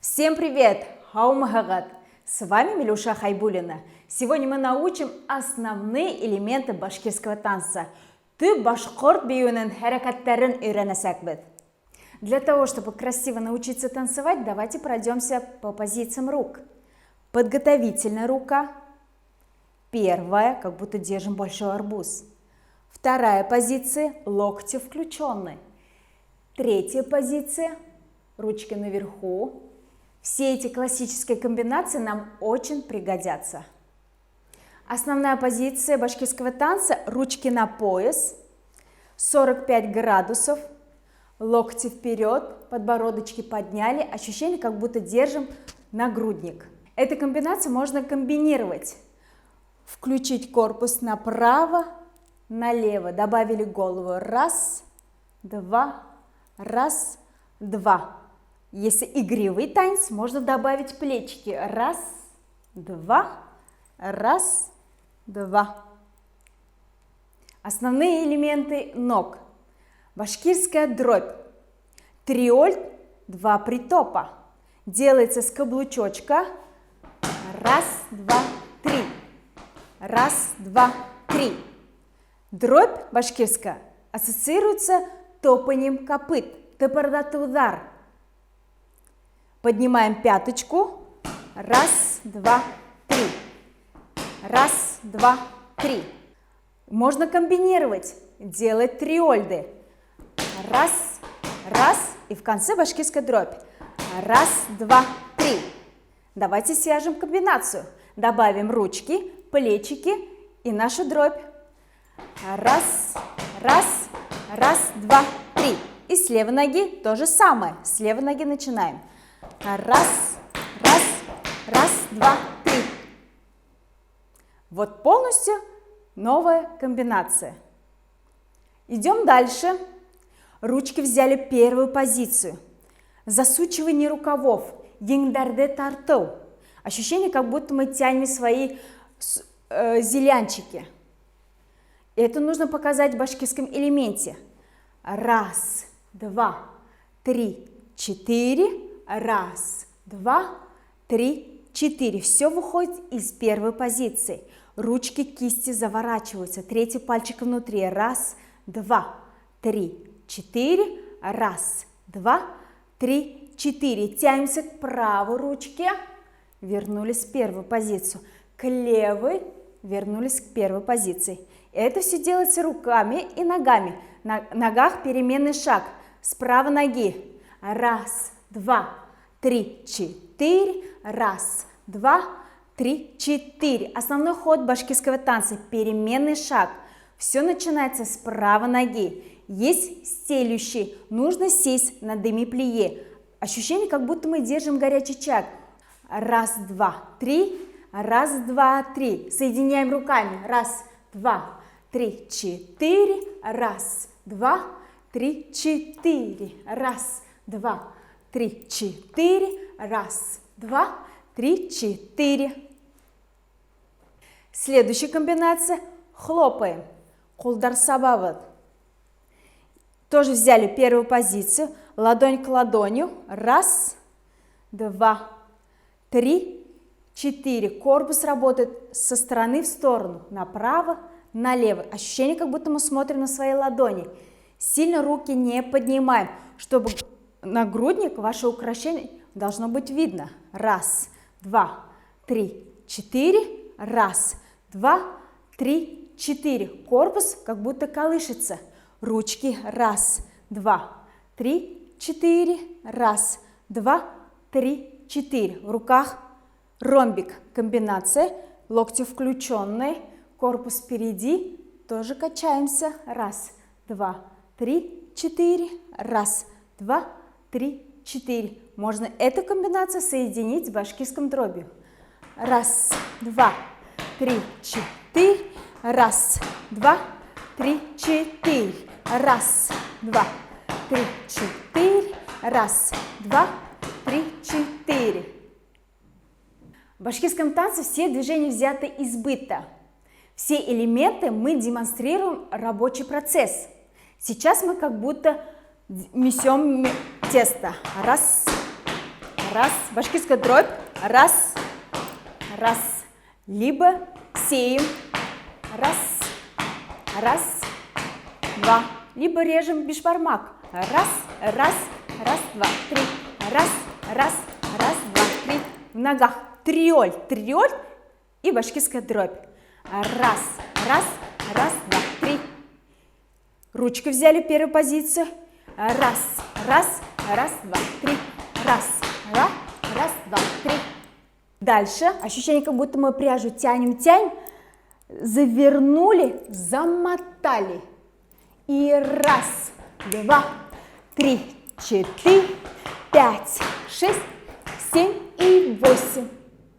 Всем привет! Хаумагагат! С вами Милюша Хайбулина. Сегодня мы научим основные элементы башкирского танца. Ты башқұрт биюнің харакаттарын үйренесекбіз. Для того, чтобы красиво научиться танцевать, давайте пройдемся по позициям рук. Подготовительная рука. Первая, как будто держим большой арбуз. Вторая позиция, локти включенные. Третья позиция, ручки наверху. Все эти классические комбинации нам очень пригодятся. Основная позиция башкирского танца – ручки на пояс, 45 градусов, локти вперед, подбородочки подняли, ощущение, как будто держим нагрудник. Эту комбинацию можно комбинировать. Включить корпус направо, налево, добавили голову, раз, два, раз, два. Если игривый танец, можно добавить плечики, раз, два, раз, два. Основные элементы ног. Башкирская дробь. Триоль, два притопа. Делается с каблучочка. Раз, два, три. Раз, два, три. Дробь башкирская ассоциируется топанием копыт. Топордатый удар. Поднимаем пяточку. Раз, два, три. Раз, два, три. Можно комбинировать, делать триольды. Раз, раз, и в конце башкирская дробь. Раз, два, три. Давайте свяжем комбинацию. Добавим ручки, плечики и нашу дробь. Раз, раз, раз, два, три. И с левой ноги то же самое. С левой ноги начинаем. Раз, раз, раз, два, три. Вот полностью новая комбинация. Идем дальше. Ручки взяли первую позицию. Засучивание рукавов. Еңдерде тарту. Ощущение, как будто мы тянем свои зелянчики. Это нужно показать в башкирском элементе. Раз, два, три, четыре. Раз, два, три, четыре. Все выходит из первой позиции. Ручки кисти заворачиваются. Третий пальчик внутри. Раз, два, три, четыре. Раз, два, три, четыре. Тянемся к правой ручке. Вернулись в первую позицию. К левой. Вернулись к первой позиции. Это все делается руками и ногами. На ногах переменный шаг. С правой ноги. Раз, два, три, четыре. Раз, два, три, четыре. Основной ход башкирского танца. Переменный шаг. Все начинается с правой ноги. Есть стелющий. Нужно сесть на деми-плие. Ощущение, как будто мы держим горячий чай. Раз, два, три. Раз, два, три. Соединяем руками. Раз, два, три, четыре. Раз, два, три, четыре. Раз, два, три, четыре. Раз, два, три, четыре. Следующая комбинация. Хлопаем. Кулдар сабават. Тоже взяли первую позицию. Ладонь к ладонью. Раз, два, три, четыре. Корпус работает со стороны в сторону. Направо, налево. Ощущение, как будто мы смотрим на свои ладони. Сильно руки не поднимаем, чтобы нагрудник, ваше украшение, должно быть видно. Раз, два, три, четыре. Раз, два, три, четыре. Корпус как будто колышется. Ручки. Раз, два, три, четыре. Раз, два, три, четыре. В руках ромбик. Комбинация. Локти включенные. Корпус впереди. Тоже качаемся. Раз, два, три, четыре. Раз, два, три, четыре. Можно эту комбинацию соединить с башкирским дробью. Раз, два, три, четыре. Раз, два, три, четыре. Раз, два, три, четыре. Раз, два, три, четыре. В башкирском танце все движения взяты из быта. Все элементы мы демонстрируем рабочий процесс. Сейчас мы как будто месем тесто. Раз, Раз. Башкирская дробь. Раз. Раз. Либо сеем. Раз. Раз. Два. Либо режем бишбармак. Раз. Раз. Раз. Два. Три. Раз. Раз. Раз. Два. Три. В ногах. Триоль. Триоль. И башкирская дробь. Раз. Раз. Раз. Два. Три. Ручкой взяли первую позицию. Раз. Раз. Раз. Два. Три. Раз. Два. Раз. Два. Три. Дальше. Ощущение, как будто мы пряжу тянем, тянем. Завернули, замотали. И раз, два, три, четыре, пять, шесть, семь и 8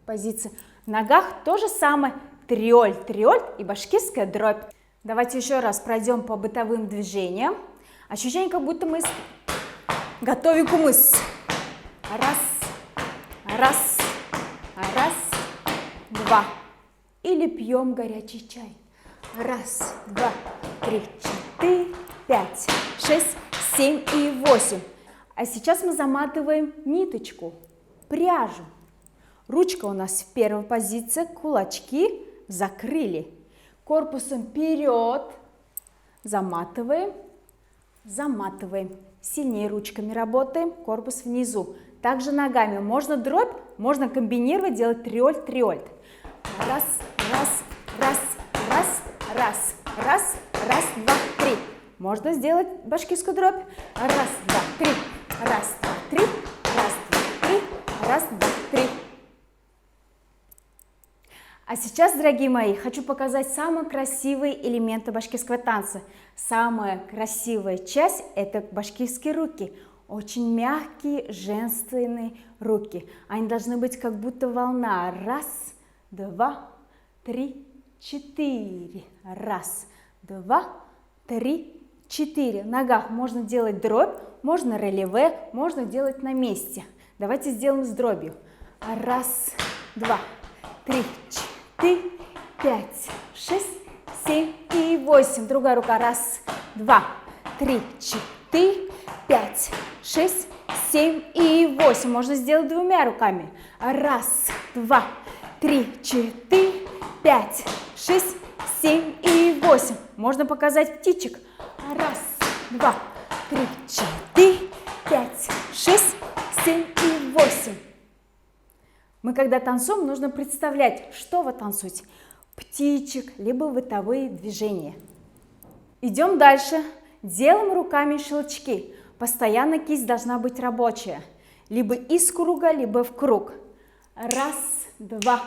позиций. В ногах то же самое. Триоль, триоль и башкирская дробь. Давайте еще раз пройдем по бытовым движениям. Ощущение, как будто мы готовим кумыс. Раз, раз, раз, два. Или пьем горячий чай. Раз, два, три, четыре, пять, шесть, семь и 8. А сейчас мы заматываем ниточку, пряжу. Ручка у нас в первой позиции, кулачки закрыли. Корпусом вперед, заматываем, заматываем. Сильнее ручками работаем, корпус внизу. Также ногами. Можно дробь, можно комбинировать, делать триоль, триоль. Раз, раз, раз, раз, раз, раз, раз, два, три. Можно сделать башкирскую дробь. Раз, два, три, раз, два, три, раз, два, три, раз, два, три. А сейчас, дорогие мои, хочу показать самые красивые элементы башкирского танца. Самая красивая часть – это башкирские руки. Очень мягкие, женственные руки. Они должны быть как будто волна. Раз, два, три, четыре. Раз, два, три, четыре. В ногах можно делать дробь, можно релеве, можно делать на месте. Давайте сделаем с дробью. Раз, два, три, четыре, пять, шесть, семь и 8. Другая рука. Раз, два, три, четыре, пять, шесть, семь и 8. Можно сделать двумя руками. Раз, два, три, четыре, пять, шесть, семь и 8. Можно показать птичек. Раз, два, три, четыре, пять, шесть, семь и 8. Мы когда танцуем, нужно представлять, что вы танцуете. Птичек, либо бытовые движения. Идем дальше. Делаем руками щелчки. Постоянно кисть должна быть рабочая. Либо из круга, либо в круг. Раз, два,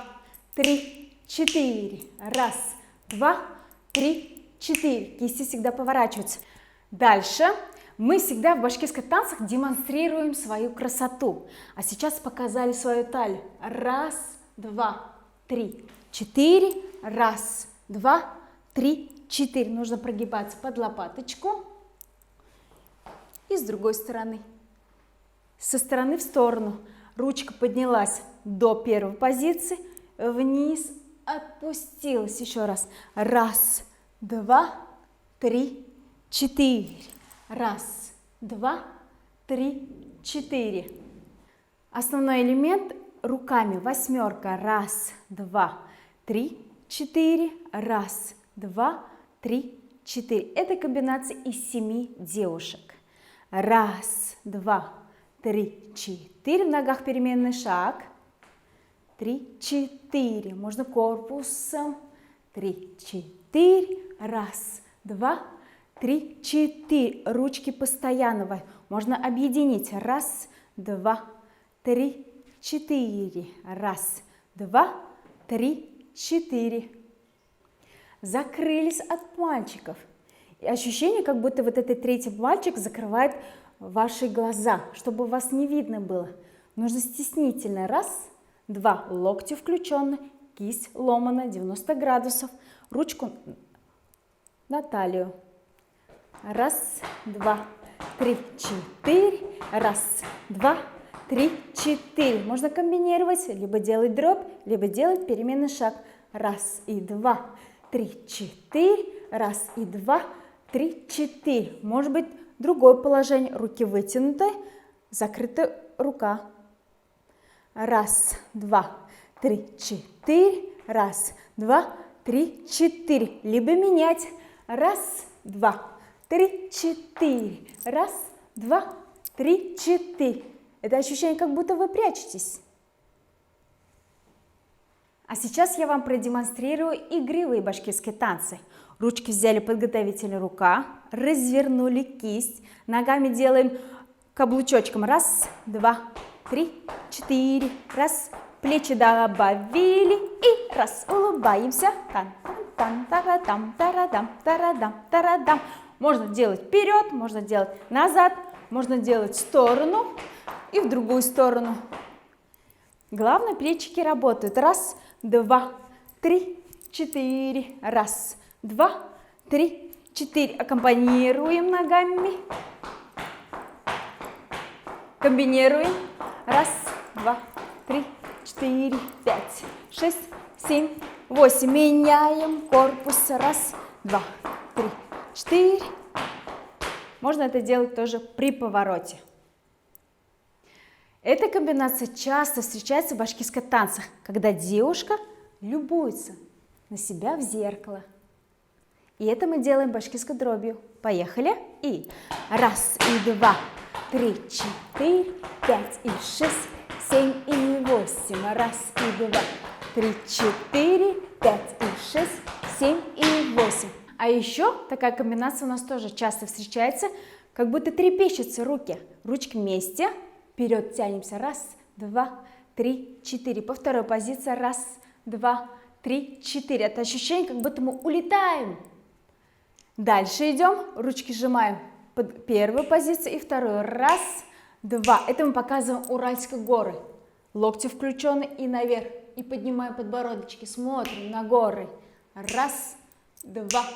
три, четыре. Раз, два, три, четыре. Кисти всегда поворачиваются. Дальше. Мы всегда в башкирских танцах демонстрируем свою красоту. А сейчас показали свою талию. Раз, два, три, четыре. Раз, два, три, четыре. Нужно прогибаться под лопаточку. И с другой стороны. Со стороны в сторону. Ручка поднялась до первой позиции. Вниз отпустилась. Еще раз. Раз, два, три, четыре. Раз, два, три, четыре. Основной элемент руками. Восьмерка. Раз, два, три, четыре. Раз, два, три, четыре. Это комбинация из 7 девушек. Раз, два, три, четыре. В ногах переменный шаг. 3, 4. Можно корпусом. 3, 4. Раз, два, 3, 4. Ручки постоянно. Можно объединить. Раз, два, три, четыре. Раз, два, три, четыре. Закрылись от пальчиков. И ощущение, как будто вот этот третий пальчик закрывает ваши глаза, чтобы вас не видно было. Нужно стеснительно. Раз, два. Локти включены, кисть ломана 90 градусов. Ручку на талию. Раз, два, три, четыре. Раз, два, три, четыре. Можно комбинировать, либо делать дробь, либо делать переменный шаг. Раз и два, три, четыре. Раз и два, три, четыре. Может быть другое положение. Руки вытянуты, закрыта рука. Раз, два, три, четыре. Раз, два, три, четыре. Либо менять. Раз, два, три, четыре. Раз, два, три, четыре. Это ощущение, как будто вы прячетесь. А сейчас я вам продемонстрирую игривые башкирские танцы. Ручки взяли подготовительная рука, развернули кисть, ногами делаем каблучочком. Раз, два, три, четыре. Раз, плечи добавили и раз, улыбаемся. Тан-тан-тан-тарадам-тарадам-тарадам-тарадам. Можно делать вперед, можно делать назад, можно делать в сторону и в другую сторону. Главное, плечики работают. Раз, два, три, четыре. Раз, два, три, четыре. Аккомпанируем ногами. Комбинируем. Раз, два, три, четыре, пять, шесть, семь, восемь. Меняем корпус. Раз, два, три, четыре. Можно это делать тоже при повороте. Эта комбинация часто встречается в башкирских танцах, когда девушка любуется на себя в зеркало. И это мы делаем башкирской дробью. Поехали. И раз, и два, три, четыре, пять, и шесть, семь, и восемь. Раз, и два, три, четыре, пять, и шесть, семь, и восемь. А еще такая комбинация у нас тоже часто встречается, как будто трепещутся руки. Ручки вместе. Вперед тянемся. Раз, два, три, четыре. По второй позиции. Раз, два, три, четыре. Это ощущение, как будто мы улетаем. Дальше идем. Ручки сжимаем под первую позицию и вторую. Раз, два. Это мы показываем Уральские горы. Локти включены и наверх. И поднимаем подбородочки. Смотрим на горы. Раз, два,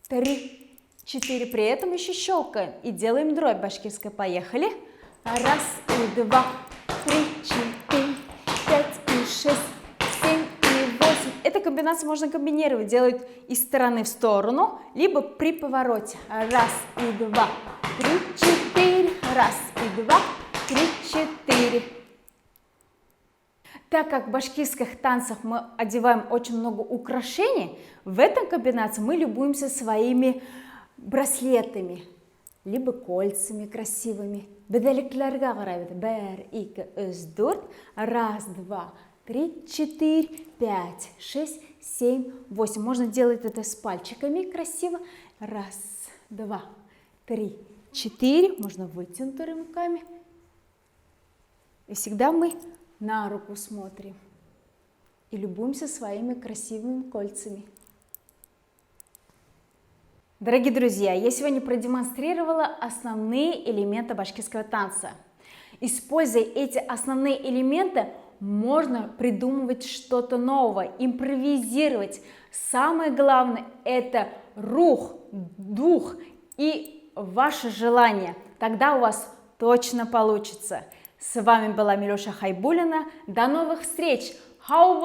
три, четыре. При этом еще щелкаем. И делаем дробь башкирская. Поехали. Раз, и два, три, четыре, пять, и шесть, семь, и восемь. Эту комбинацию можно комбинировать, делать из стороны в сторону, либо при повороте. Раз, и два, три, четыре. Раз, и два, три, четыре. Так как в башкирских танцах мы одеваем очень много украшений, в этой комбинации мы любуемся своими браслетами, либо кольцами красивыми. Беделиклерге карайбыз. 1, 2, 3, 4. Раз, два, три, четыре, пять, шесть, семь, восемь. Можно делать это с пальчиками красиво. Раз, два, три, четыре. Можно вытянутыми руками. И всегда мы на руку смотрим и любуемся своими красивыми кольцами. Дорогие друзья, я сегодня продемонстрировала основные элементы башкирского танца. Используя эти основные элементы, можно придумывать что-то новое, импровизировать. Самое главное – это рух, дух и ваше желание. Тогда у вас точно получится. С вами была Милуша Хайбуллина. До новых встреч! Хау